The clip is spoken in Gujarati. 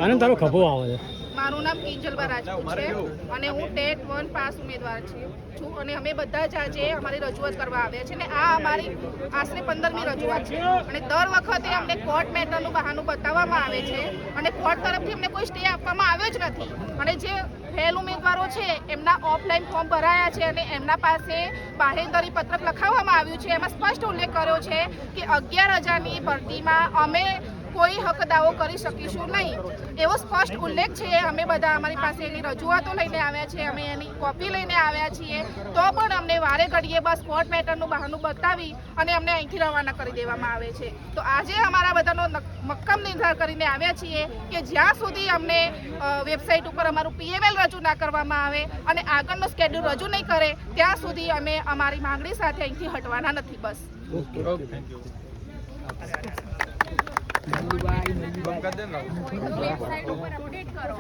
આનંદ તારો ખભો આવે છે. મારું નામ કિંજલબા રાજપૂત છે અને હું ટેટ 1 પાસ ઉમેદવાર છું અને અમે બધા જ આજે અમારી રજૂઆત કરવા આવ્યા છે ને આ અમારી આશરે 15મી રજૂઆત છે અને દર વખતે અમને કોર્ટ મેટરનું બહાનું બતાવવામાં આવે છે અને કોર્ટ તરફથી અમને કોઈ સ્ટે આપવામાં આવ્યો જ નથી અને જે ફેલ ઉમેદવારો છે એમના ઓફલાઈન ફોર્મ ભરાયા છે અને એમના પાસે બાહેંધરી પત્રક લખાવવામાં આવ્યું છે એમાં સ્પષ્ટ ઉલ્લેખ કર્યો છે કે 11,000ની ભરતીમાં અમે કોઈ હક દાવો કરી શકીશું નહીં એવો સ્પષ્ટ ઉલ્લેખ છે. અમે બધા અમારી પાસે એની રજૂઆતો લઈને આવ્યા છીએ, અમે એની કોપી લઈને આવ્યા છીએ, તો પણ અમને વારે ઘડીએ બસ કોર્ટ મેટરનું બહાનું બતાવી અને અમને અહીંથી રવાના કરી દેવામાં આવે છે. તો આજે અમારા બધાનો મક્કમ નિર્ધાર કરીને આવ્યા છીએ કે જ્યાં સુધી અમને વેબસાઇટ ઉપર અમારું PML રજૂ ના કરવામાં આવે અને આગળનો સ્કેડ્યુલ રજૂ નહીં કરે ત્યાં સુધી અમે અમારી માંગણી સાથે અહીંથી હટવાના નથી. બસ વેબસાઇટ ઉપર અપડેટ કરો.